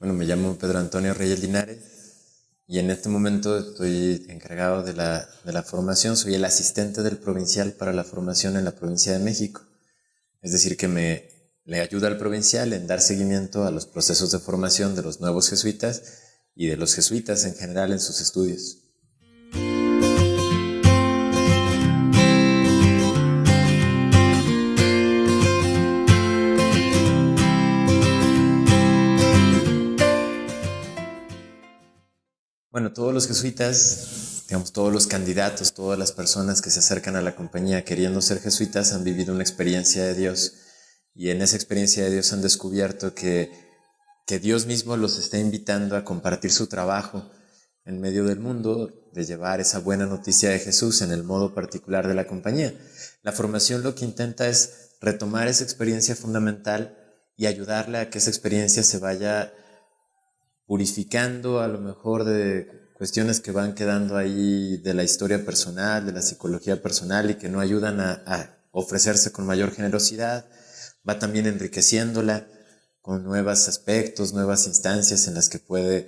Bueno, me llamo Pedro Antonio Reyes Linares y en este momento estoy encargado de la formación. Soy el asistente del provincial para la formación en la provincia de México. Es decir, que le ayuda al provincial en dar seguimiento a los procesos de formación de los nuevos jesuitas y de los jesuitas en general en sus estudios. Bueno, todos los jesuitas, digamos, todos los candidatos, todas las personas que se acercan a la compañía queriendo ser jesuitas han vivido una experiencia de Dios, y en esa experiencia de Dios han descubierto que Dios mismo los está invitando a compartir su trabajo en medio del mundo, de llevar esa buena noticia de Jesús en el modo particular de la compañía. La formación lo que intenta es retomar esa experiencia fundamental y ayudarle a que esa experiencia se vaya purificando a lo mejor de cuestiones que van quedando ahí de la historia personal, de la psicología personal, y que no ayudan a ofrecerse con mayor generosidad. Va también enriqueciéndola con nuevos aspectos, nuevas instancias en las que puede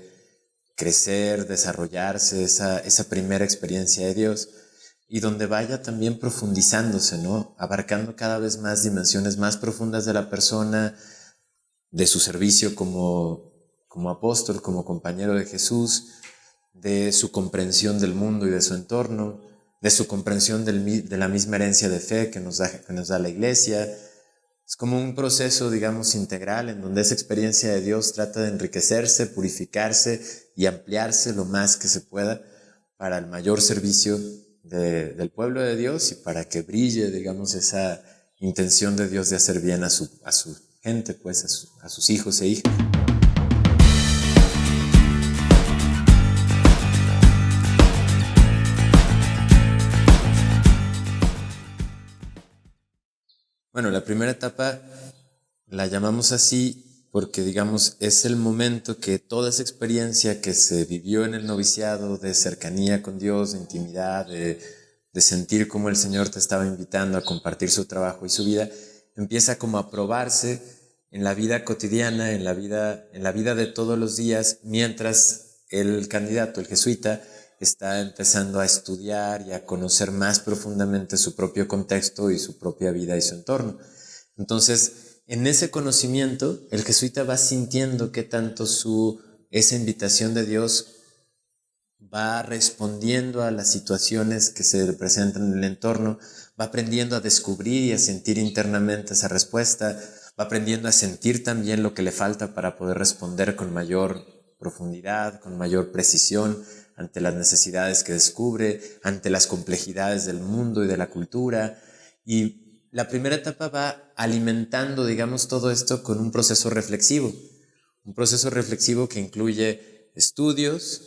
crecer, desarrollarse esa primera experiencia de Dios, y donde vaya también profundizándose, ¿no? Abarcando cada vez más dimensiones más profundas de la persona, de su servicio como apóstol, como compañero de Jesús, de su comprensión del mundo y de su entorno, de su comprensión de la misma herencia de fe que nos da la Iglesia. Es como un proceso, digamos, integral, en donde esa experiencia de Dios trata de enriquecerse, purificarse y ampliarse lo más que se pueda para el mayor servicio del pueblo de Dios, y para que brille, digamos, esa intención de Dios de hacer bien a su gente, pues a sus hijos e hijas. Bueno, la primera etapa la llamamos así porque, digamos, es el momento que toda esa experiencia que se vivió en el noviciado de cercanía con Dios, de intimidad, de sentir cómo el Señor te estaba invitando a compartir su trabajo y su vida, empieza como a probarse en la vida cotidiana, en la vida de todos los días, mientras el candidato, el jesuita, está empezando a estudiar y a conocer más profundamente su propio contexto y su propia vida y su entorno. Entonces, en ese conocimiento, el jesuita va sintiendo qué tanto esa invitación de Dios va respondiendo a las situaciones que se presentan en el entorno, va aprendiendo a descubrir y a sentir internamente esa respuesta, va aprendiendo a sentir también lo que le falta para poder responder con mayor profundidad, con mayor precisión, ante las necesidades que descubre, ante las complejidades del mundo y de la cultura. Y la primera etapa va alimentando, digamos, todo esto con un proceso reflexivo que incluye estudios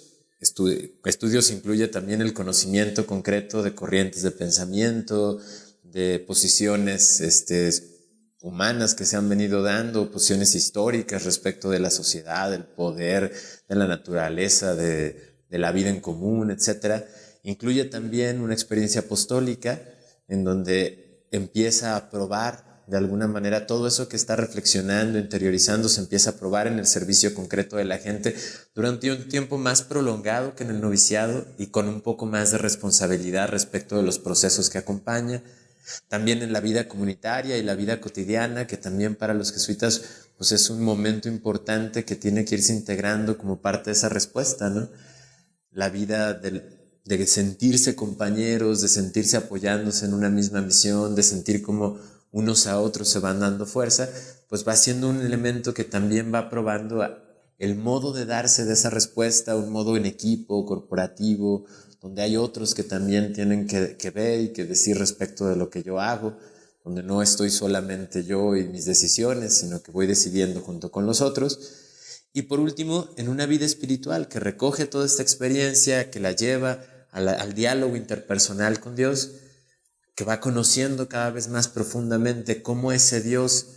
incluye también el conocimiento concreto de corrientes de pensamiento, de posiciones humanas que se han venido dando, posiciones históricas respecto de la sociedad, del poder, de la naturaleza, de la vida en común, etc. Incluye también una experiencia apostólica en donde empieza a probar de alguna manera todo eso que está reflexionando, interiorizando, se empieza a probar en el servicio concreto de la gente durante un tiempo más prolongado que en el noviciado y con un poco más de responsabilidad respecto de los procesos que acompaña. También en la vida comunitaria y la vida cotidiana, que también para los jesuitas pues es un momento importante que tiene que irse integrando como parte de esa respuesta, ¿no? La vida de sentirse compañeros, de sentirse apoyándose en una misma misión, de sentir como unos a otros se van dando fuerza, pues va siendo un elemento que también va probando el modo de darse de esa respuesta, un modo en equipo, corporativo, donde hay otros que también tienen que ver y que decir respecto de lo que yo hago, donde no estoy solamente yo y mis decisiones, sino que voy decidiendo junto con los otros. Y por último, en una vida espiritual que recoge toda esta experiencia, que la lleva al diálogo interpersonal con Dios, que va conociendo cada vez más profundamente cómo ese Dios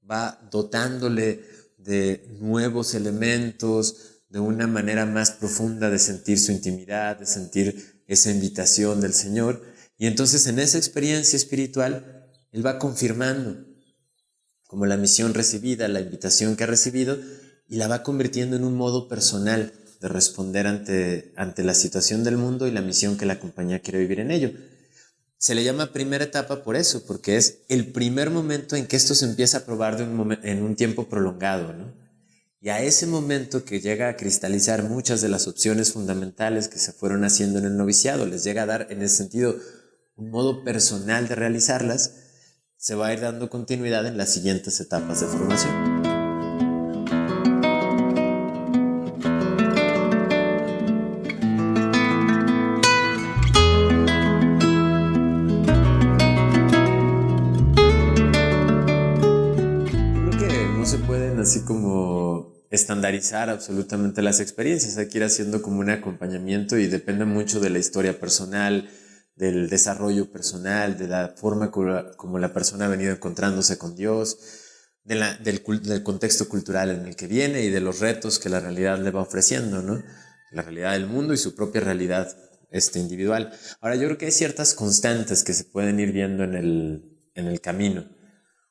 va dotándole de nuevos elementos, de una manera más profunda de sentir su intimidad, de sentir esa invitación del Señor. Y entonces en esa experiencia espiritual, Él va confirmando como la misión recibida, la invitación que ha recibido, y la va convirtiendo en un modo personal de responder ante la situación del mundo y la misión que la compañía quiere vivir en ello. Se le llama primera etapa por eso, porque es el primer momento en que esto se empieza a probar en un tiempo prolongado, ¿no? Y a ese momento que llega a cristalizar muchas de las opciones fundamentales que se fueron haciendo en el noviciado, les llega a dar en ese sentido un modo personal de realizarlas, se va a ir dando continuidad en las siguientes etapas de formación. Así como estandarizar absolutamente las experiencias, hay que ir haciendo como un acompañamiento y depende mucho de la historia personal, del desarrollo personal, de la forma como la persona ha venido encontrándose con Dios, del contexto cultural en el que viene y de los retos que la realidad le va ofreciendo, ¿no? La realidad del mundo y su propia realidad individual. Ahora, yo creo que hay ciertas constantes que se pueden ir viendo en el camino.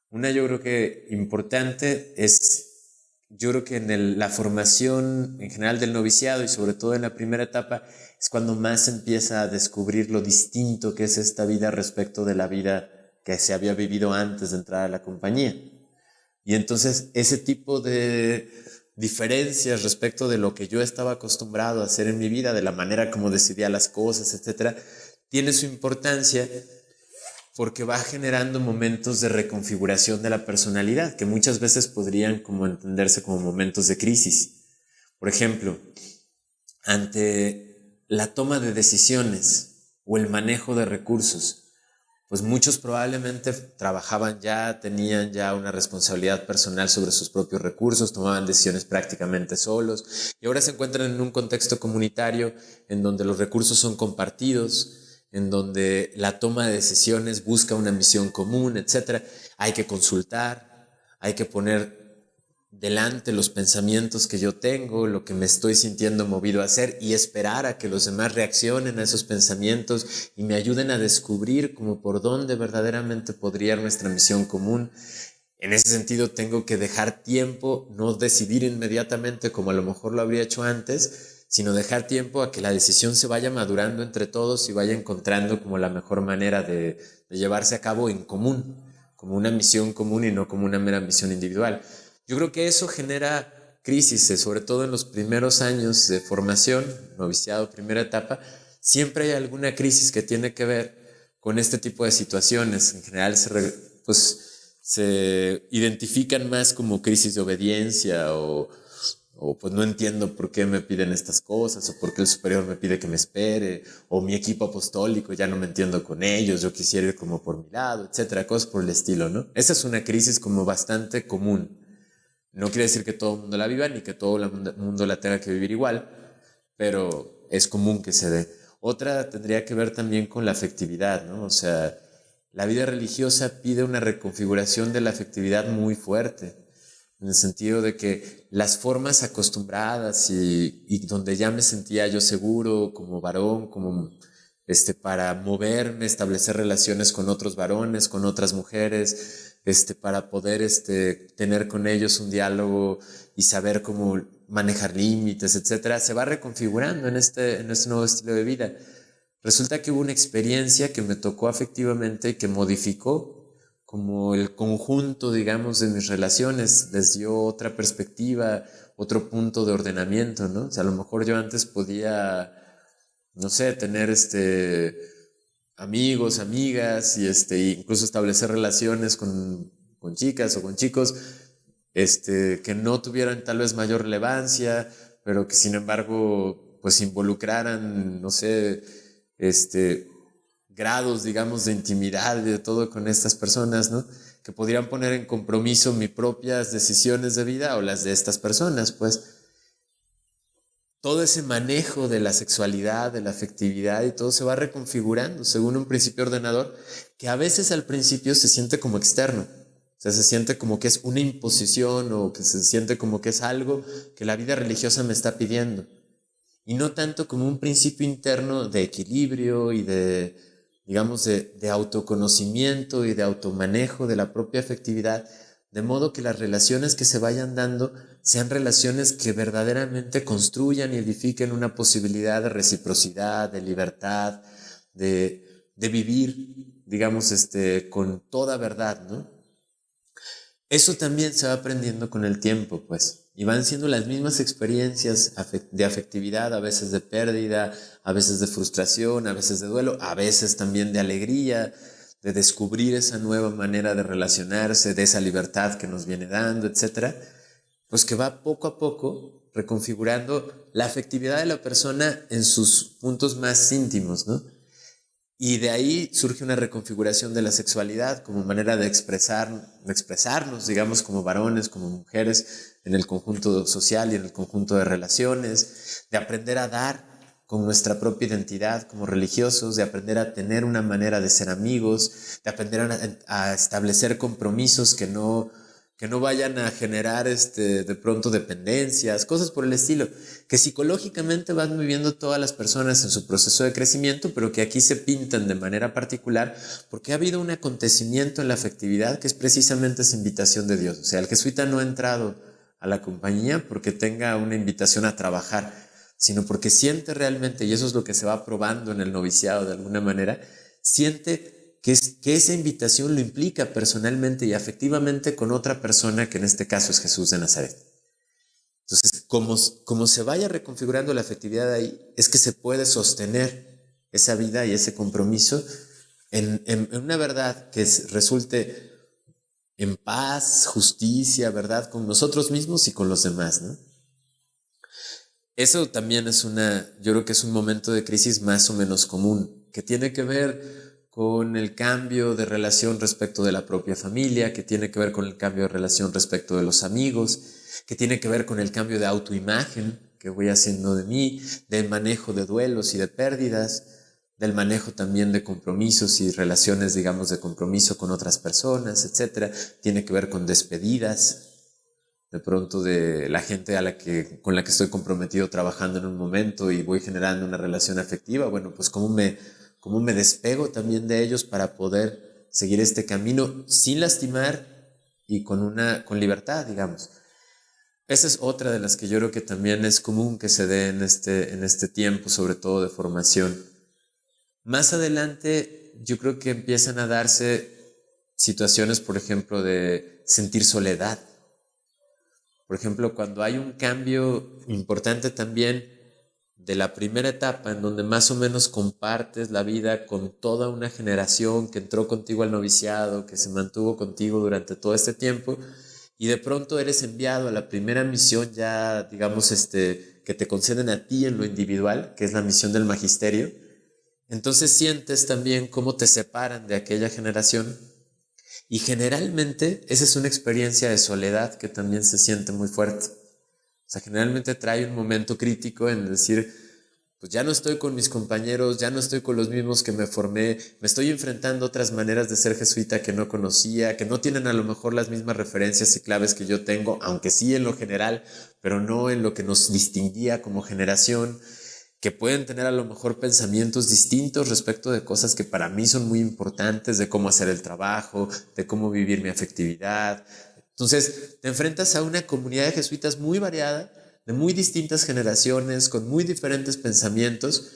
Una yo creo que importante es, yo creo que en la formación en general del noviciado y sobre todo en la primera etapa es cuando más se empieza a descubrir lo distinto que es esta vida respecto de la vida que se había vivido antes de entrar a la compañía. Y entonces ese tipo de diferencias respecto de lo que yo estaba acostumbrado a hacer en mi vida, de la manera como decidía las cosas, etcétera, tiene su importancia porque va generando momentos de reconfiguración de la personalidad, que muchas veces podrían como entenderse como momentos de crisis. Por ejemplo, ante la toma de decisiones o el manejo de recursos, pues muchos probablemente trabajaban ya, tenían ya una responsabilidad personal sobre sus propios recursos, tomaban decisiones prácticamente solos, y ahora se encuentran en un contexto comunitario en donde los recursos son compartidos, en donde la toma de decisiones busca una misión común, etc. Hay que consultar, hay que poner delante los pensamientos que yo tengo, lo que me estoy sintiendo movido a hacer y esperar a que los demás reaccionen a esos pensamientos y me ayuden a descubrir como por dónde verdaderamente podría ir nuestra misión común. En ese sentido tengo que dejar tiempo, no decidir inmediatamente como a lo mejor lo habría hecho antes, sino dejar tiempo a que la decisión se vaya madurando entre todos y vaya encontrando como la mejor manera de llevarse a cabo en común, como una misión común y no como una mera misión individual. Yo creo que eso genera crisis, sobre todo en los primeros años de formación, noviciado, primera etapa, siempre hay alguna crisis que tiene que ver con este tipo de situaciones. En general se identifican más como crisis de obediencia o pues no entiendo por qué me piden estas cosas, o por qué el superior me pide que me espere, o mi equipo apostólico ya no me entiendo con ellos, yo quisiera ir como por mi lado, etcétera, cosas por el estilo, ¿no? Esa es una crisis como bastante común. No quiere decir que todo el mundo la viva, ni que todo el mundo la tenga que vivir igual, pero es común que se dé. Otra tendría que ver también con la afectividad, ¿no? O sea, la vida religiosa pide una reconfiguración de la afectividad muy fuerte, en el sentido de que las formas acostumbradas y donde ya me sentía yo seguro como varón, como para moverme, establecer relaciones con otros varones, con otras mujeres, para poder tener con ellos un diálogo y saber cómo manejar límites, etcétera, se va reconfigurando en este nuevo estilo de vida. Resulta que hubo una experiencia que me tocó afectivamente y que modificó como el conjunto, digamos, de mis relaciones, les dio otra perspectiva, otro punto de ordenamiento, ¿no? O sea, a lo mejor yo antes podía, no sé, tener amigos, amigas, y incluso establecer relaciones con chicas o con chicos, que no tuvieran tal vez mayor relevancia, pero que sin embargo, pues involucraran, no sé, grados, digamos, de intimidad y de todo con estas personas, ¿no? Que podrían poner en compromiso mis propias decisiones de vida o las de estas personas, pues. Todo ese manejo de la sexualidad, de la afectividad y todo se va reconfigurando según un principio ordenador que a veces al principio se siente como externo. O sea, se siente como que es una imposición o que se siente como que es algo que la vida religiosa me está pidiendo. Y no tanto como un principio interno de equilibrio y de, digamos, de autoconocimiento y de automanejo de la propia afectividad, de modo que las relaciones que se vayan dando sean relaciones que verdaderamente construyan y edifiquen una posibilidad de reciprocidad, de libertad, de vivir, digamos, con toda verdad, ¿no? Eso también se va aprendiendo con el tiempo, pues. Y van siendo las mismas experiencias de afectividad, a veces de pérdida, a veces de frustración, a veces de duelo, a veces también de alegría, de descubrir esa nueva manera de relacionarse, de esa libertad que nos viene dando, etcétera. Pues que va poco a poco reconfigurando la afectividad de la persona en sus puntos más íntimos, ¿no? Y de ahí surge una reconfiguración de la sexualidad como manera de expresarnos, digamos, como varones, como mujeres, en el conjunto social y en el conjunto de relaciones, de aprender a dar con nuestra propia identidad como religiosos, de aprender a tener una manera de ser amigos, de aprender a establecer compromisos que no vayan a generar de pronto dependencias, cosas por el estilo, que psicológicamente van viviendo todas las personas en su proceso de crecimiento, pero que aquí se pintan de manera particular porque ha habido un acontecimiento en la afectividad que es precisamente esa invitación de Dios. O sea, el jesuita no ha entrado a la compañía porque tenga una invitación a trabajar, sino porque siente realmente, y eso es lo que se va probando en el noviciado de alguna manera, siente que esa invitación lo implica personalmente y afectivamente con otra persona, que en este caso es Jesús de Nazaret. Entonces, como se vaya reconfigurando la afectividad ahí, es que se puede sostener esa vida y ese compromiso en una verdad que resulte en paz, justicia, verdad con nosotros mismos y con los demás, ¿no? Eso también es yo creo que es un momento de crisis más o menos común, que tiene que ver con el cambio de relación respecto de la propia familia, que tiene que ver con el cambio de relación respecto de los amigos, que tiene que ver con el cambio de autoimagen que voy haciendo de mí, del manejo de duelos y de pérdidas, del manejo también de compromisos y relaciones, digamos, de compromiso con otras personas, etcétera. Tiene que ver con despedidas, de pronto de la gente con la que estoy comprometido trabajando en un momento y voy generando una relación afectiva. Bueno, pues cómo me despego también de ellos para poder seguir este camino sin lastimar y con libertad, digamos. Esa es otra de las que yo creo que también es común que se dé en este tiempo, sobre todo de formación. Más adelante, yo creo que empiezan a darse situaciones, por ejemplo, de sentir soledad. Por ejemplo, cuando hay un cambio importante también de la primera etapa, en donde más o menos compartes la vida con toda una generación que entró contigo al noviciado, que se mantuvo contigo durante todo este tiempo, y de pronto eres enviado a la primera misión ya, digamos, que te conceden a ti en lo individual, que es la misión del magisterio. Entonces sientes también cómo te separan de aquella generación. Y generalmente esa es una experiencia de soledad que también se siente muy fuerte. O sea, generalmente trae un momento crítico en decir, pues ya no estoy con mis compañeros, ya no estoy con los mismos que me formé, me estoy enfrentando a otras maneras de ser jesuita que no conocía, que no tienen a lo mejor las mismas referencias y claves que yo tengo, aunque sí en lo general, pero no en lo que nos distinguía como generación, que pueden tener a lo mejor pensamientos distintos respecto de cosas que para mí son muy importantes, de cómo hacer el trabajo, de cómo vivir mi afectividad. Entonces, te enfrentas a una comunidad de jesuitas muy variada, de muy distintas generaciones, con muy diferentes pensamientos,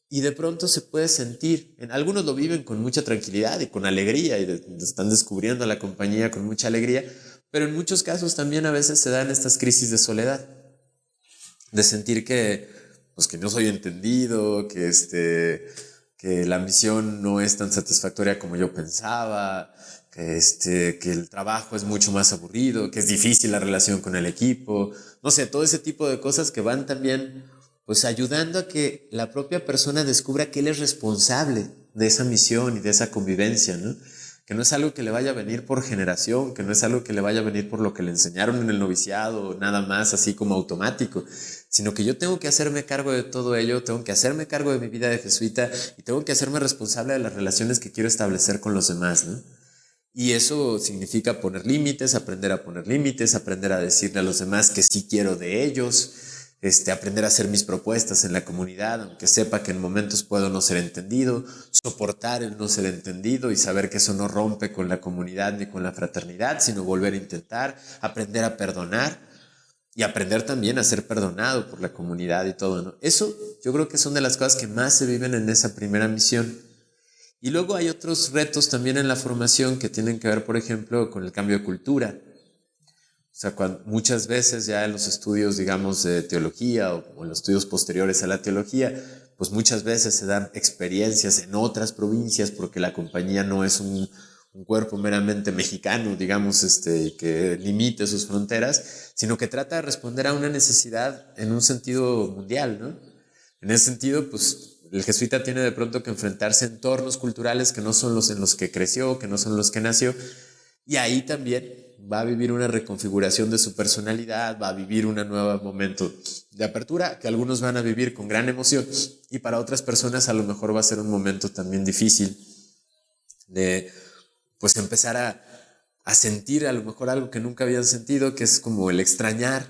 y de pronto se puede sentir, algunos lo viven con mucha tranquilidad y con alegría, y están descubriendo la compañía con mucha alegría, pero en muchos casos también a veces se dan estas crisis de soledad, de sentir que no soy entendido, que que la misión no es tan satisfactoria como yo pensaba, que el trabajo es mucho más aburrido, que es difícil la relación con el equipo, no sé, todo ese tipo de cosas que van también pues ayudando a que la propia persona descubra que él es responsable de esa misión y de esa convivencia, ¿no? Que no es algo que le vaya a venir por generación, que no es algo que le vaya a venir por lo que le enseñaron en el noviciado, nada más así como automático, sino que yo tengo que hacerme cargo de todo ello, tengo que hacerme cargo de mi vida de jesuita y tengo que hacerme responsable de las relaciones que quiero establecer con los demás, ¿no? Y eso significa poner límites, aprender a decirle a los demás que sí quiero de ellos, aprender a hacer mis propuestas en la comunidad, aunque sepa que en momentos puedo no ser entendido, soportar el no ser entendido y saber que eso no rompe con la comunidad ni con la fraternidad, sino volver a intentar, aprender a perdonar y aprender también a ser perdonado por la comunidad y todo, ¿no? Eso yo creo que son de las cosas que más se viven en esa primera misión. Y luego hay otros retos también en la formación que tienen que ver, por ejemplo, con el cambio de cultura. O sea, muchas veces ya en los estudios, digamos, de teología o en los estudios posteriores a la teología, pues muchas veces se dan experiencias en otras provincias porque la compañía no es un cuerpo meramente mexicano, digamos, que limite sus fronteras, sino que trata de responder a una necesidad en un sentido mundial, ¿no? En ese sentido, pues el jesuita tiene de pronto que enfrentarse a entornos culturales que no son los en los que creció, que no son los que nació, y ahí también va a vivir una reconfiguración de su personalidad, va a vivir un nuevo momento de apertura que algunos van a vivir con gran emoción y para otras personas a lo mejor va a ser un momento también difícil de pues empezar a sentir a lo mejor algo que nunca habían sentido, que es como el extrañar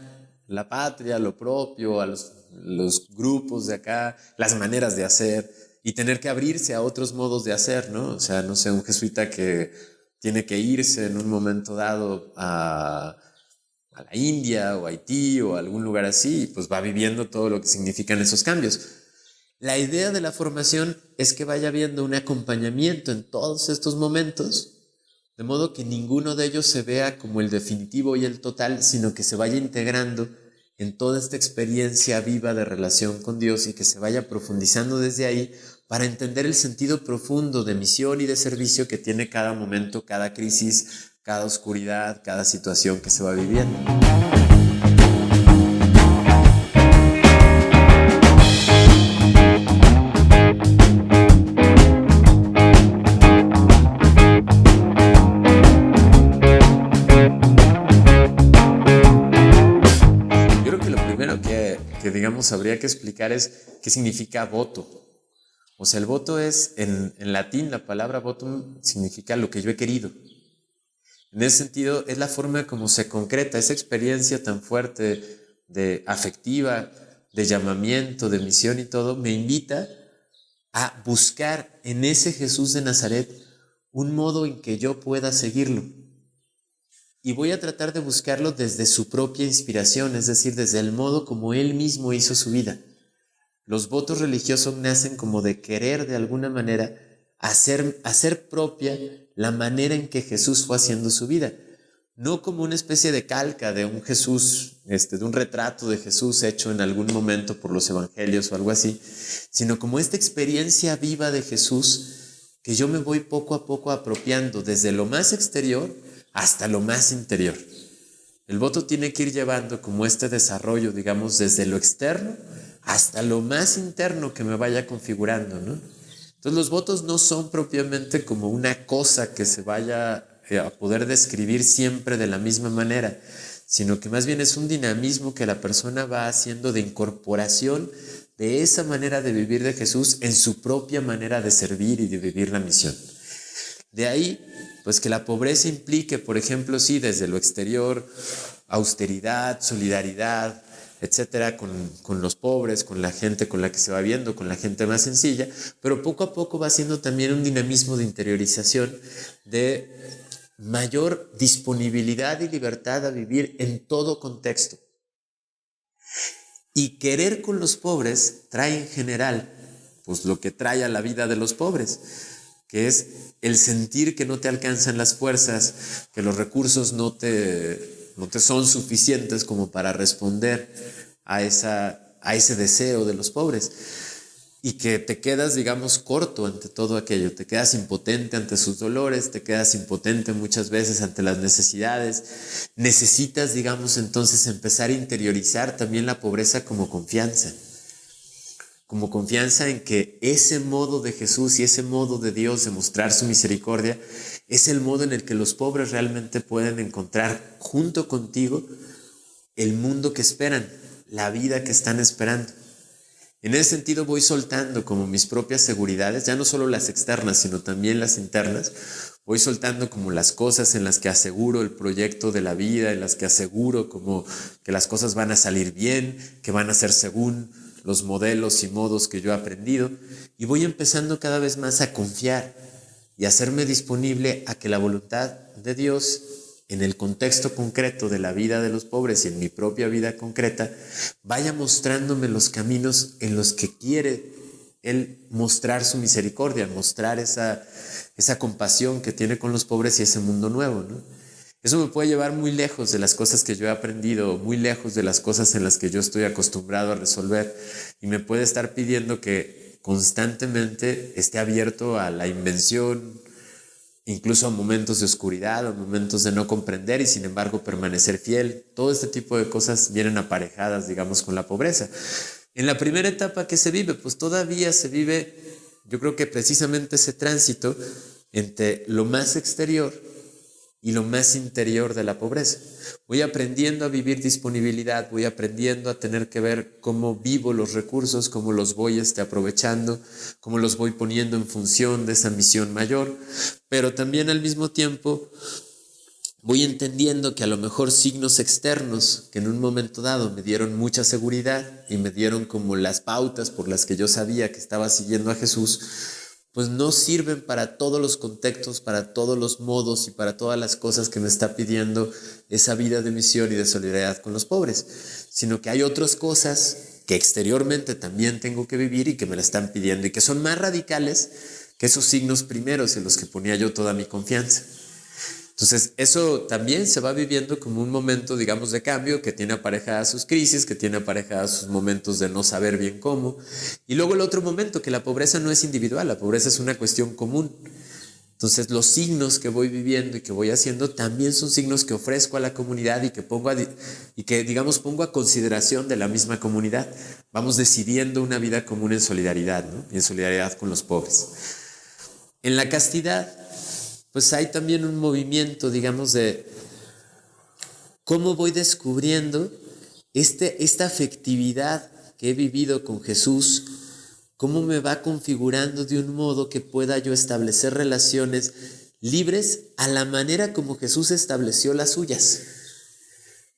la patria, lo propio, a los grupos de acá, las maneras de hacer y tener que abrirse a otros modos de hacer, ¿no? O sea, no sé, un jesuita que tiene que irse en un momento dado a la India o Haití o a algún lugar así, pues va viviendo todo lo que significan esos cambios. La idea de la formación es que vaya habiendo un acompañamiento en todos estos momentos, de modo que ninguno de ellos se vea como el definitivo y el total, sino que se vaya integrando en toda esta experiencia viva de relación con Dios y que se vaya profundizando desde ahí para entender el sentido profundo de misión y de servicio que tiene cada momento, cada crisis, cada oscuridad, cada situación que se va viviendo. Digamos, habría que explicar es qué significa voto. O sea, el voto es, en latín, la palabra votum significa lo que yo he querido. En ese sentido, es la forma como se concreta esa experiencia tan fuerte de afectiva, de llamamiento, de misión y todo, me invita a buscar en ese Jesús de Nazaret un modo en que yo pueda seguirlo. Y voy a tratar de buscarlo desde su propia inspiración, es decir, desde el modo como él mismo hizo su vida. Los votos religiosos nacen como de querer de alguna manera hacer propia la manera en que Jesús fue haciendo su vida. No como una especie de calca de un Jesús, de un retrato de Jesús hecho en algún momento por los evangelios o algo así, sino como esta experiencia viva de Jesús que yo me voy poco a poco apropiando desde lo más exterior hasta lo más interior. El voto tiene que ir llevando como este desarrollo, digamos, desde lo externo hasta lo más interno que me vaya configurando, ¿no? Entonces los votos no son propiamente como una cosa que se vaya a poder describir siempre de la misma manera, sino que más bien es un dinamismo que la persona va haciendo de incorporación de esa manera de vivir de Jesús en su propia manera de servir y de vivir la misión. De ahí, pues que la pobreza implique, por ejemplo, sí, desde lo exterior, austeridad, solidaridad, etcétera, con los pobres, con la gente con la que se va viendo, con la gente más sencilla, pero poco a poco va siendo también un dinamismo de interiorización, de mayor disponibilidad y libertad a vivir en todo contexto. Y querer con los pobres trae en general, pues lo que trae a la vida de los pobres, que es el sentir que no te alcanzan las fuerzas, que los recursos no te son suficientes como para responder a ese deseo de los pobres. y que te quedas, digamos, corto ante todo aquello, te quedas impotente ante sus dolores, te quedas impotente muchas veces ante las necesidades. Necesitas, digamos, entonces empezar a interiorizar también la pobreza como confianza en que ese modo de Jesús y ese modo de Dios de mostrar su misericordia es el modo en el que los pobres realmente pueden encontrar junto contigo el mundo que esperan, la vida que están esperando. En ese sentido voy soltando como mis propias seguridades, ya no solo las externas, sino también las internas. Voy soltando como las cosas en las que aseguro el proyecto de la vida, en las que aseguro como que las cosas van a salir bien, que van a ser según los modelos y modos que yo he aprendido. Y voy empezando cada vez más a confiar y a hacerme disponible a que la voluntad de Dios en el contexto concreto de la vida de los pobres y en mi propia vida concreta, vaya mostrándome los caminos en los que quiere Él mostrar su misericordia, mostrar esa compasión que tiene con los pobres y ese mundo nuevo, ¿no? Eso me puede llevar muy lejos de las cosas que yo he aprendido, muy lejos de las cosas en las que yo estoy acostumbrado a resolver, y me puede estar pidiendo que constantemente esté abierto a la invención, incluso a momentos de oscuridad, a momentos de no comprender y sin embargo permanecer fiel. Todo este tipo de cosas vienen aparejadas, digamos, con la pobreza. En la primera etapa que se vive, pues todavía se vive, yo creo que precisamente ese tránsito entre lo más exterior y lo más interior de la pobreza. Voy aprendiendo a vivir disponibilidad, voy aprendiendo a tener que ver cómo vivo los recursos, cómo los voy aprovechando, cómo los voy poniendo en función de esa misión mayor, pero también al mismo tiempo voy entendiendo que a lo mejor signos externos que en un momento dado me dieron mucha seguridad y me dieron como las pautas por las que yo sabía que estaba siguiendo a Jesús, pues no sirven para todos los contextos, para todos los modos y para todas las cosas que me está pidiendo esa vida de misión y de solidaridad con los pobres, sino que hay otras cosas que exteriormente también tengo que vivir y que me la están pidiendo y que son más radicales que esos signos primeros en los que ponía yo toda mi confianza. Entonces eso también se va viviendo como un momento, digamos, de cambio que tiene aparejadas sus crisis, que tiene aparejadas sus momentos de no saber bien cómo. Y luego el otro momento, que la pobreza no es individual, la pobreza es una cuestión común. Entonces los signos que voy viviendo y que voy haciendo también son signos que ofrezco a la comunidad y que pongo a consideración de la misma comunidad. Vamos decidiendo una vida común en solidaridad, ¿no? Y en solidaridad con los pobres. En la castidad, pues hay también un movimiento, digamos, de cómo voy descubriendo esta afectividad que he vivido con Jesús, cómo me va configurando de un modo que pueda yo establecer relaciones libres a la manera como Jesús estableció las suyas.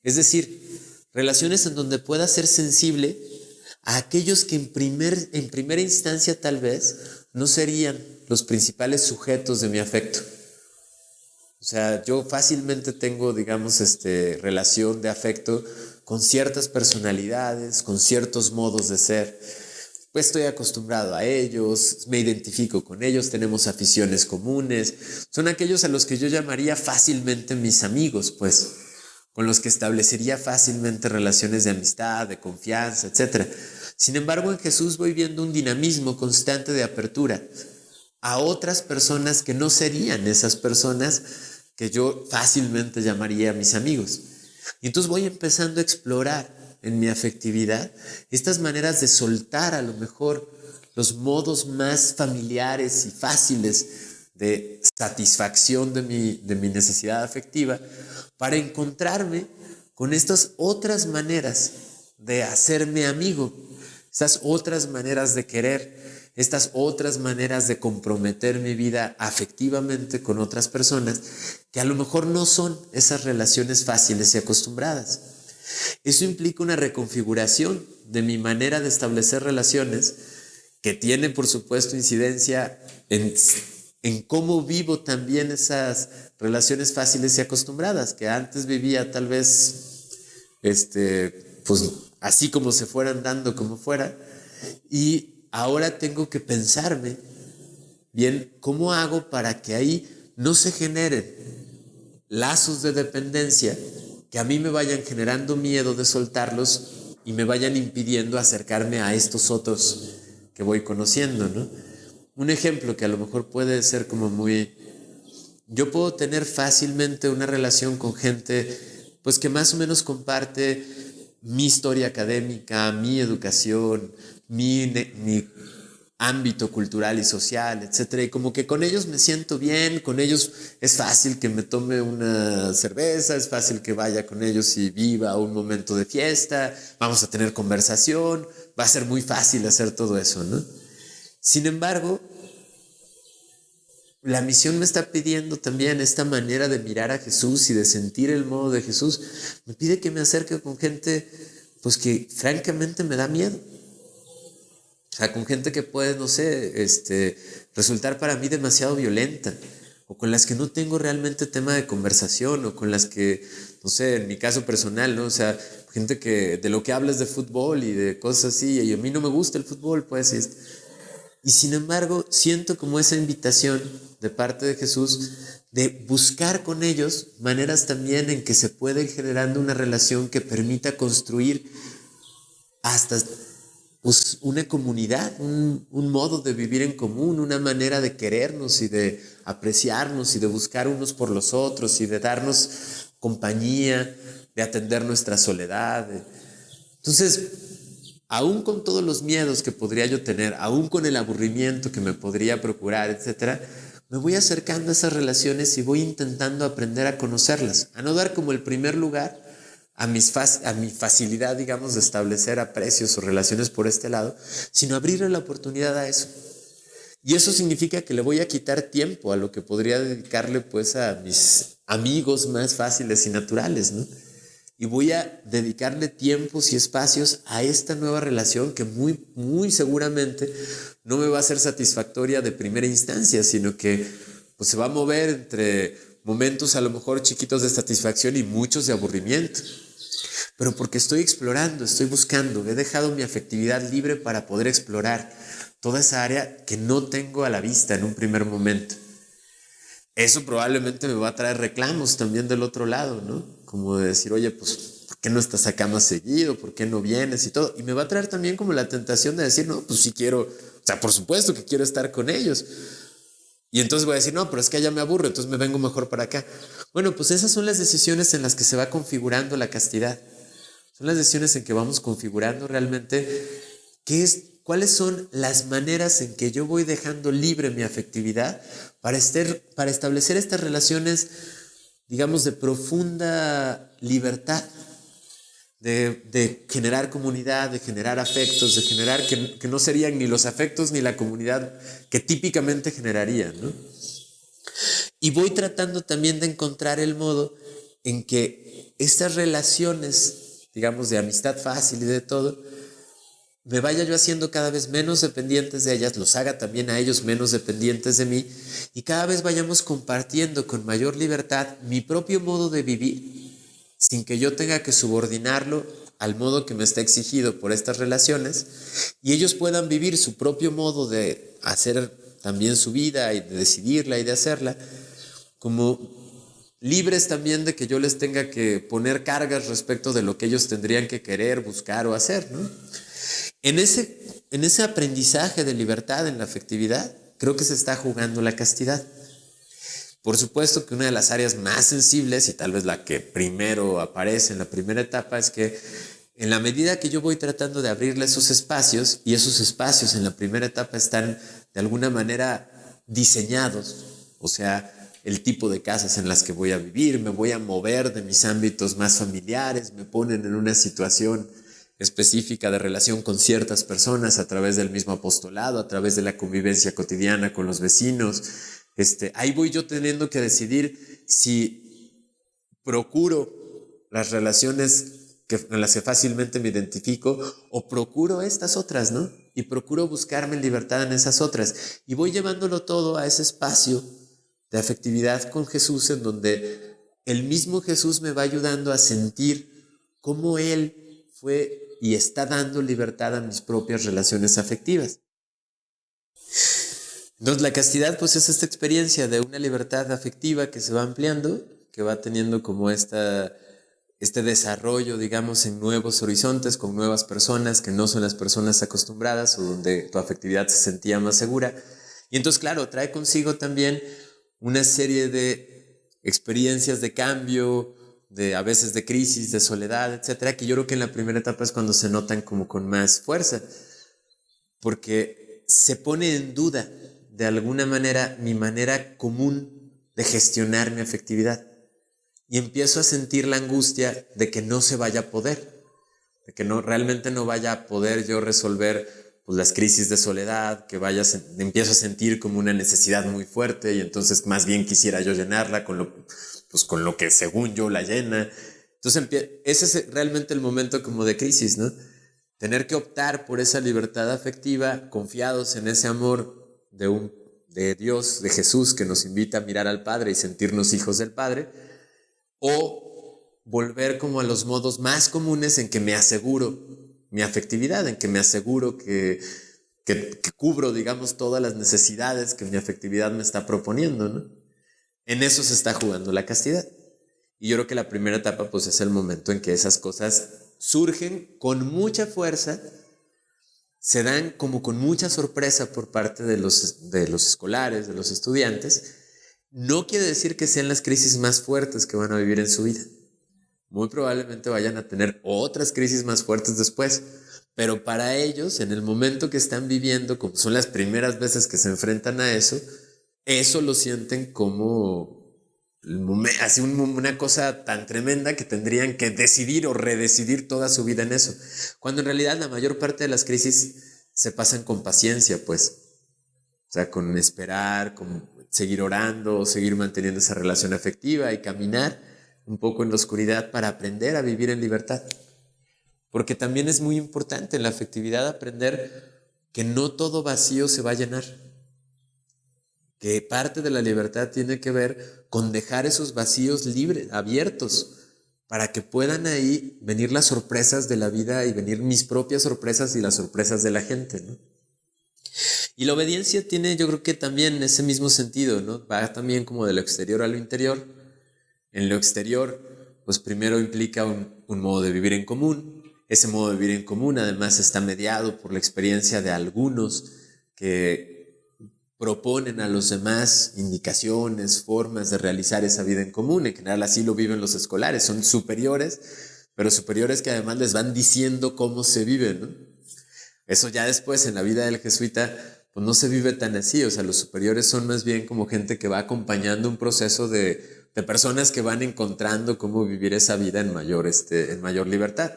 Es decir, relaciones en donde pueda ser sensible a aquellos que en primera instancia tal vez no serían los principales sujetos de mi afecto. O sea, yo fácilmente tengo, digamos, relación de afecto con ciertas personalidades, con ciertos modos de ser. Pues estoy acostumbrado a ellos, me identifico con ellos, tenemos aficiones comunes. Son aquellos a los que yo llamaría fácilmente mis amigos, pues, con los que establecería fácilmente relaciones de amistad, de confianza, etc. Sin embargo, en Jesús voy viendo un dinamismo constante de apertura a otras personas que no serían esas personas que yo fácilmente llamaría mis amigos. Y entonces voy empezando a explorar en mi afectividad estas maneras de soltar a lo mejor los modos más familiares y fáciles de satisfacción de mi necesidad afectiva para encontrarme con estas otras maneras de hacerme amigo, estas otras maneras de querer, estas otras maneras de comprometer mi vida afectivamente con otras personas que a lo mejor no son esas relaciones fáciles y acostumbradas. Eso implica una reconfiguración de mi manera de establecer relaciones que tiene, por supuesto, incidencia en cómo vivo también esas relaciones fáciles y acostumbradas, que antes vivía tal vez pues así como se fueran dando como fuera, y ahora tengo que pensarme bien cómo hago para que ahí no se generen lazos de dependencia que a mí me vayan generando miedo de soltarlos y me vayan impidiendo acercarme a estos otros que voy conociendo, ¿no? Un ejemplo que a lo mejor puede ser como muy... Yo puedo tener fácilmente una relación con gente pues que más o menos comparte mi historia académica, mi educación, mi ámbito cultural y social, etcétera. Y como que con ellos me siento bien, con ellos es fácil que me tome una cerveza, es fácil que vaya con ellos y viva un momento de fiesta, vamos a tener conversación, va a ser muy fácil hacer todo eso, ¿no? Sin embargo, la misión me está pidiendo también esta manera de mirar a Jesús y de sentir el modo de Jesús. Me pide que me acerque con gente pues que francamente me da miedo. O sea, con gente que puede, no sé, resultar para mí demasiado violenta, o con las que no tengo realmente tema de conversación, o con las que, no sé, en mi caso personal, ¿no? O sea, gente que de lo que hablas de fútbol y de cosas así, y a mí no me gusta el fútbol, pues, y sin embargo, siento como esa invitación de parte de Jesús de buscar con ellos maneras también en que se puede ir generando una relación que permita construir hasta pues, una comunidad, un modo de vivir en común, una manera de querernos y de apreciarnos y de buscar unos por los otros y de darnos compañía, de atender nuestra soledad. Entonces, aún con todos los miedos que podría yo tener, aún con el aburrimiento que me podría procurar, etcétera, me voy acercando a esas relaciones y voy intentando aprender a conocerlas, a no dar como el primer lugar a mi facilidad, digamos, de establecer aprecios o relaciones por este lado, sino abrirle la oportunidad a eso. Y eso significa que le voy a quitar tiempo a lo que podría dedicarle pues a mis amigos más fáciles y naturales, ¿no? Y voy a dedicarle tiempos y espacios a esta nueva relación que muy seguramente no me va a ser satisfactoria de primera instancia, sino que pues, se va a mover entre momentos a lo mejor chiquitos de satisfacción y muchos de aburrimiento. Pero porque estoy explorando, estoy buscando, he dejado mi afectividad libre para poder explorar toda esa área que no tengo a la vista en un primer momento. Eso probablemente me va a traer reclamos también del otro lado, ¿no? Como de decir, oye, pues, ¿por qué no estás acá más seguido? ¿Por qué no vienes? Y todo. Y me va a traer también como la tentación de decir, no, pues sí quiero, o sea, por supuesto que quiero estar con ellos. Y entonces voy a decir, no, pero es que allá me aburro, entonces me vengo mejor para acá. Bueno, pues esas son las decisiones en las que se va configurando la castidad. Son las decisiones en que vamos configurando realmente cuáles son las maneras en que yo voy dejando libre mi afectividad para establecer estas relaciones, digamos, de profunda libertad, de generar comunidad, de generar afectos, de generar que no serían ni los afectos ni la comunidad que típicamente generarían, ¿no? Y voy tratando también de encontrar el modo en que estas relaciones, digamos, de amistad fácil y de todo, me vaya yo haciendo cada vez menos dependientes de ellas, los haga también a ellos menos dependientes de mí, y cada vez vayamos compartiendo con mayor libertad mi propio modo de vivir, sin que yo tenga que subordinarlo al modo que me está exigido por estas relaciones, y ellos puedan vivir su propio modo de hacer también su vida y de decidirla y de hacerla, como libres también de que yo les tenga que poner cargas respecto de lo que ellos tendrían que querer, buscar o hacer, ¿no? En ese aprendizaje de libertad en la afectividad, creo que se está jugando la castidad. Por supuesto que una de las áreas más sensibles y tal vez la que primero aparece en la primera etapa es que en la medida que yo voy tratando de abrirle esos espacios, y esos espacios en la primera etapa están de alguna manera diseñados, o sea, el tipo de casas en las que voy a vivir, me voy a mover de mis ámbitos más familiares, me ponen en una situación específica de relación con ciertas personas a través del mismo apostolado, a través de la convivencia cotidiana con los vecinos. Ahí voy yo teniendo que decidir si procuro las relaciones en las que fácilmente me identifico o procuro estas otras, ¿no? Y procuro buscarme libertad en esas otras. Y voy llevándolo todo a ese espacio de afectividad con Jesús en donde el mismo Jesús me va ayudando a sentir cómo Él fue y está dando libertad a mis propias relaciones afectivas. Entonces la castidad pues es esta experiencia de una libertad afectiva que se va ampliando, que va teniendo como esta este desarrollo, digamos, en nuevos horizontes, con nuevas personas que no son las personas acostumbradas o donde tu afectividad se sentía más segura. Y entonces, claro, trae consigo también una serie de experiencias de cambio, a veces de crisis, de soledad, etcétera, que yo creo que en la primera etapa es cuando se notan como con más fuerza, porque se pone en duda de alguna manera mi manera común de gestionar mi afectividad. Y empiezo a sentir la angustia de que no se vaya a poder, de que realmente no vaya a poder yo resolver pues, las crisis de soledad, que empiezo a sentir como una necesidad muy fuerte y entonces más bien quisiera yo llenarla con lo que según yo la llena. Entonces ese es realmente el momento como de crisis, ¿no? Tener que optar por esa libertad afectiva, confiados en ese amor de Dios, de Jesús, que nos invita a mirar al Padre y sentirnos hijos del Padre, o volver como a los modos más comunes en que me aseguro mi afectividad, en que me aseguro que cubro, digamos, todas las necesidades que mi afectividad me está proponiendo, ¿no? En eso se está jugando la castidad. Y yo creo que la primera etapa pues es el momento en que esas cosas surgen con mucha fuerza, se dan como con mucha sorpresa por parte de los escolares, de los estudiantes. No quiere decir que sean las crisis más fuertes que van a vivir en su vida. Muy probablemente vayan a tener otras crisis más fuertes después, pero para ellos, en el momento que están viviendo, como son las primeras veces que se enfrentan a eso lo sienten como así una cosa tan tremenda que tendrían que decidir o redecidir toda su vida en eso. Cuando en realidad la mayor parte de las crisis se pasan con paciencia, pues. O sea, con esperar, con seguir orando, seguir manteniendo esa relación afectiva y caminar un poco en la oscuridad para aprender a vivir en libertad. Porque también es muy importante en la afectividad aprender que no todo vacío se va a llenar. Que parte de la libertad tiene que ver con dejar esos vacíos libres, abiertos, para que puedan ahí venir las sorpresas de la vida y venir mis propias sorpresas y las sorpresas de la gente, ¿no? Y la obediencia tiene, yo creo que también ese mismo sentido, ¿no? Va también como de lo exterior a lo interior. En lo exterior, pues primero implica un modo de vivir en común. Ese modo de vivir en común además está mediado por la experiencia de algunos que proponen a los demás indicaciones, formas de realizar esa vida en común. En general así lo viven los escolares, son superiores, pero superiores que además les van diciendo cómo se vive, ¿no? Eso ya después en la vida del jesuita pues no se vive tan así. O sea, los superiores son más bien como gente que va acompañando un proceso de personas que van encontrando cómo vivir esa vida en mayor libertad.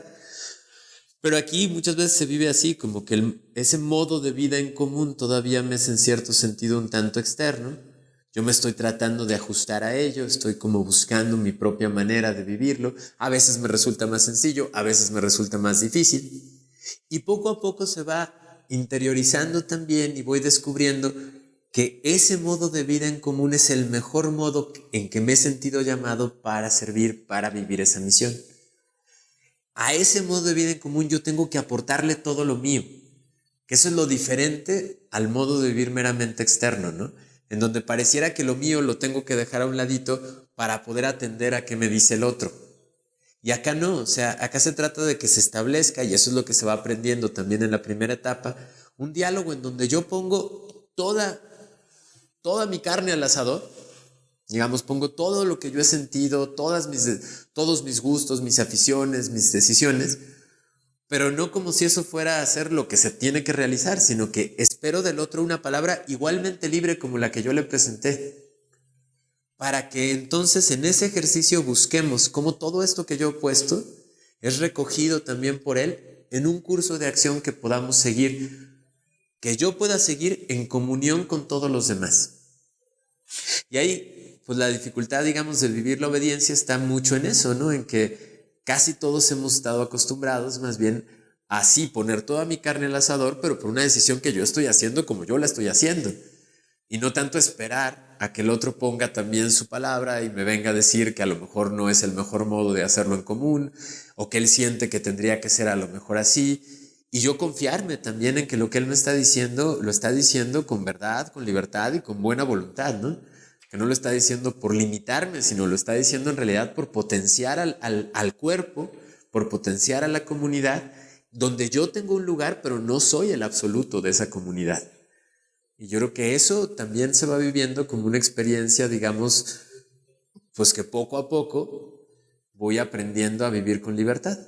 Pero aquí muchas veces se vive así, como que ese modo de vida en común todavía me es en cierto sentido un tanto externo. Yo me estoy tratando de ajustar a ello, estoy como buscando mi propia manera de vivirlo. A veces me resulta más sencillo, a veces me resulta más difícil. Y poco a poco se va interiorizando también y voy descubriendo que ese modo de vida en común es el mejor modo en que me he sentido llamado para servir, para vivir esa misión. A ese modo de vida en común yo tengo que aportarle todo lo mío, que eso es lo diferente al modo de vivir meramente externo, ¿no? En donde pareciera que lo mío lo tengo que dejar a un ladito para poder atender a qué me dice el otro. Y acá no, o sea, acá se trata de que se establezca, y eso es lo que se va aprendiendo también en la primera etapa, un diálogo en donde yo pongo toda mi carne al asador. Digamos, pongo todo lo que yo he sentido, todos mis gustos, mis aficiones, mis decisiones, pero no como si eso fuera a hacer lo que se tiene que realizar, sino que espero del otro una palabra igualmente libre como la que yo le presenté, para que entonces en ese ejercicio busquemos cómo todo esto que yo he puesto es recogido también por él en un curso de acción que podamos seguir, que yo pueda seguir en comunión con todos los demás. Y ahí pues la dificultad, digamos, de vivir la obediencia está mucho en eso, ¿no? En que casi todos hemos estado acostumbrados más bien a así poner toda mi carne al asador, pero por una decisión que yo estoy haciendo como yo la estoy haciendo. Y no tanto esperar a que el otro ponga también su palabra y me venga a decir que a lo mejor no es el mejor modo de hacerlo en común, o que él siente que tendría que ser a lo mejor así. Y yo confiarme también en que lo que él me está diciendo, lo está diciendo con verdad, con libertad y con buena voluntad, ¿no? que no lo está diciendo por limitarme, sino lo está diciendo en realidad por potenciar al cuerpo, por potenciar a la comunidad, donde yo tengo un lugar, pero no soy el absoluto de esa comunidad. Y yo creo que eso también se va viviendo como una experiencia, digamos, pues que poco a poco voy aprendiendo a vivir con libertad.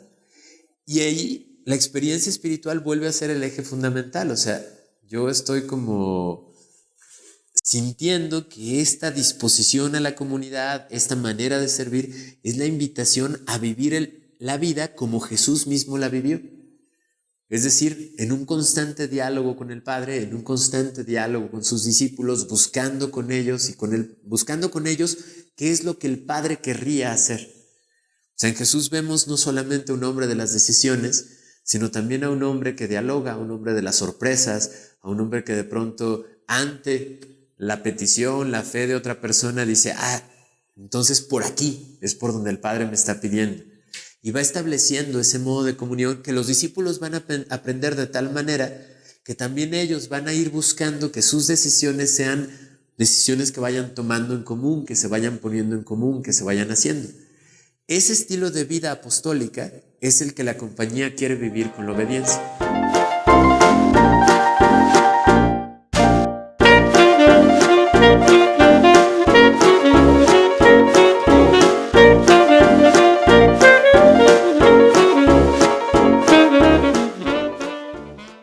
Y ahí la experiencia espiritual vuelve a ser el eje fundamental. O sea, yo estoy como sintiendo que esta disposición a la comunidad, esta manera de servir, es la invitación a vivir la vida como Jesús mismo la vivió. Es decir, en un constante diálogo con el Padre, en un constante diálogo con sus discípulos, buscando con ellos qué es lo que el Padre querría hacer. O sea, en Jesús vemos no solamente a un hombre de las decisiones, sino también a un hombre que dialoga, a un hombre de las sorpresas, a un hombre que de pronto ante la petición, la fe de otra persona dice, entonces por aquí es por donde el Padre me está pidiendo. Y va estableciendo ese modo de comunión que los discípulos van a aprender de tal manera que también ellos van a ir buscando que sus decisiones sean decisiones que vayan tomando en común, que se vayan poniendo en común, que se vayan haciendo. Ese estilo de vida apostólica es el que la compañía quiere vivir con la obediencia.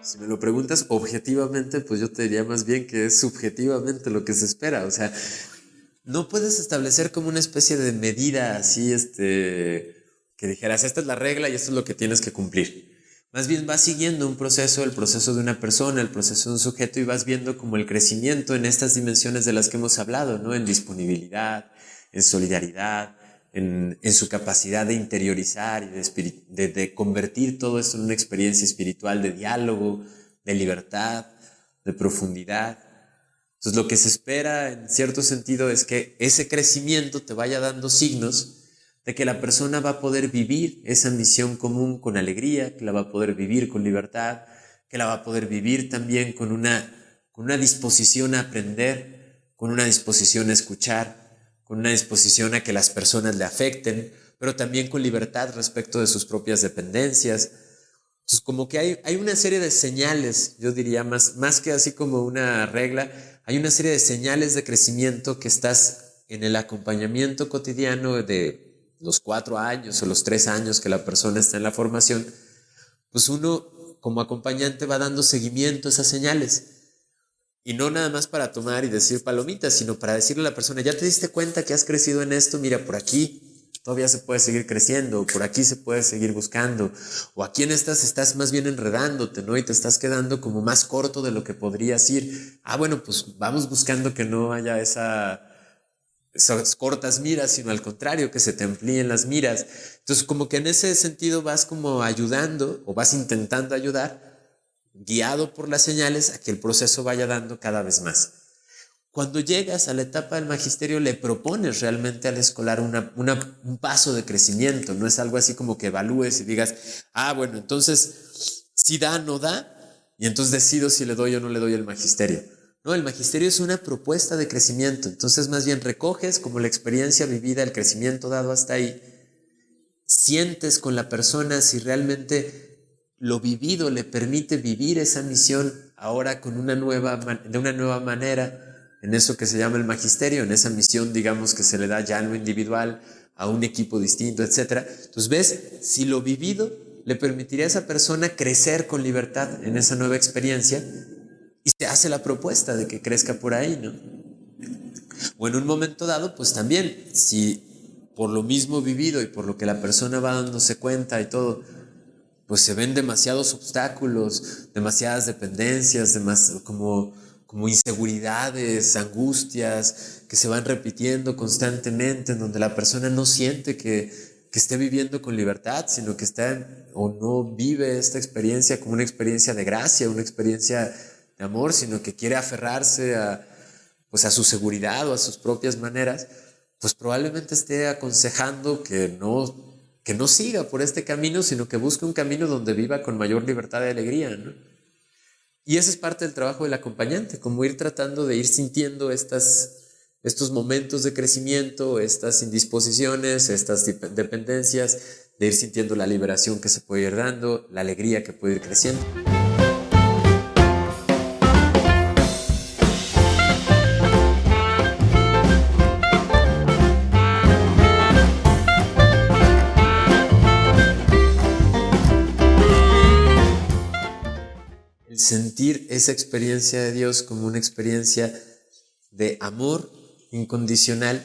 Si me lo preguntas objetivamente, pues yo te diría más bien que es subjetivamente lo que se espera. O sea, no puedes establecer como una especie de medida así, que dijeras, esta es la regla y esto es lo que tienes que cumplir. Más bien vas siguiendo un proceso, el proceso de una persona, el proceso de un sujeto, y vas viendo como el crecimiento en estas dimensiones de las que hemos hablado, ¿no? En disponibilidad, en solidaridad, en su capacidad de interiorizar y de convertir todo esto en una experiencia espiritual de diálogo, de libertad, de profundidad. Entonces lo que se espera en cierto sentido es que ese crecimiento te vaya dando signos de que la persona va a poder vivir esa misión común con alegría, que la va a poder vivir con libertad, que la va a poder vivir también con una disposición a aprender, con una disposición a escuchar, con una disposición a que las personas le afecten, pero también con libertad respecto de sus propias dependencias. Entonces como que hay una serie de señales, yo diría, más que así como una regla, hay una serie de señales de crecimiento que estás en el acompañamiento cotidiano de los 4 años o los 3 años que la persona está en la formación, pues uno como acompañante va dando seguimiento a esas señales. Y no nada más para tomar y decir palomitas, sino para decirle a la persona, ya te diste cuenta que has crecido en esto, mira, por aquí todavía se puede seguir creciendo, o por aquí se puede seguir buscando, o aquí en estas estás más bien enredándote, ¿no? Y te estás quedando como más corto de lo que podrías ir. Bueno, pues vamos buscando que no haya esas cortas miras, sino al contrario, que se te amplíen las miras. Entonces como que en ese sentido vas como ayudando o vas intentando ayudar, guiado por las señales, a que el proceso vaya dando cada vez más. Cuando llegas a la etapa del magisterio le propones realmente al escolar un paso de crecimiento, no es algo así como que evalúes y digas, bueno, entonces si da, no da, y entonces decido si le doy o no le doy el magisterio. No, el magisterio es una propuesta de crecimiento, entonces más bien recoges como la experiencia vivida, el crecimiento dado hasta ahí, sientes con la persona si realmente lo vivido le permite vivir esa misión ahora de una nueva manera, en eso que se llama el magisterio, en esa misión, digamos, que se le da ya en lo individual, a un equipo distinto, etc. Entonces ves si lo vivido le permitiría a esa persona crecer con libertad en esa nueva experiencia, y se hace la propuesta de que crezca por ahí, ¿no? O en un momento dado, pues también, si por lo mismo vivido y por lo que la persona va dándose cuenta y todo, pues se ven demasiados obstáculos, demasiadas dependencias, como inseguridades, angustias que se van repitiendo constantemente, en donde la persona no siente que esté viviendo con libertad, sino que está o no vive esta experiencia como una experiencia de gracia, una experiencia de amor, sino que quiere aferrarse a su seguridad o a sus propias maneras, pues probablemente esté aconsejando que no siga por este camino, sino que busque un camino donde viva con mayor libertad y alegría, ¿no? Y ese es parte del trabajo del acompañante, como ir tratando de ir sintiendo estas estos momentos de crecimiento, estas indisposiciones, estas dependencias, de ir sintiendo la liberación que se puede ir dando, la alegría que puede ir creciendo. El sentir esa experiencia de Dios como una experiencia de amor incondicional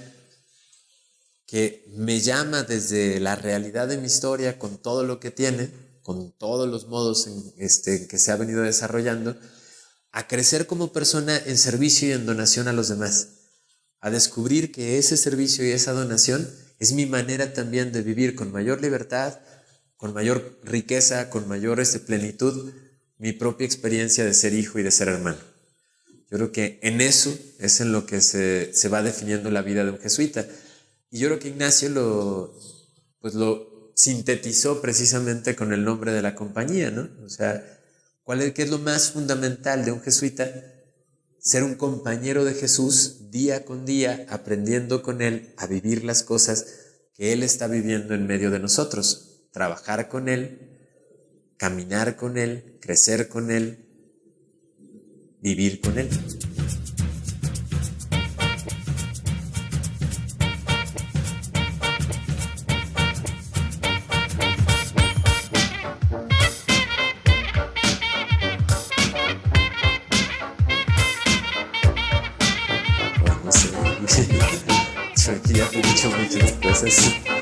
que me llama desde la realidad de mi historia, con todo lo que tiene, con todos los modos en que se ha venido desarrollando, a crecer como persona en servicio y en donación a los demás, a descubrir que ese servicio y esa donación es mi manera también de vivir con mayor libertad, con mayor riqueza, con mayor plenitud, mi propia experiencia de ser hijo y de ser hermano. Yo creo que en eso es en lo que se va definiendo la vida de un jesuita. Y yo creo que Ignacio lo sintetizó precisamente con el nombre de la compañía, ¿no? O sea, ¿qué es lo más fundamental de un jesuita? Ser un compañero de Jesús día con día, aprendiendo con Él a vivir las cosas que Él está viviendo en medio de nosotros. Trabajar con Él, caminar con Él, crecer con Él, vivir con Él. Bueno, no sé. Yo aquí ya he dicho muchas cosas.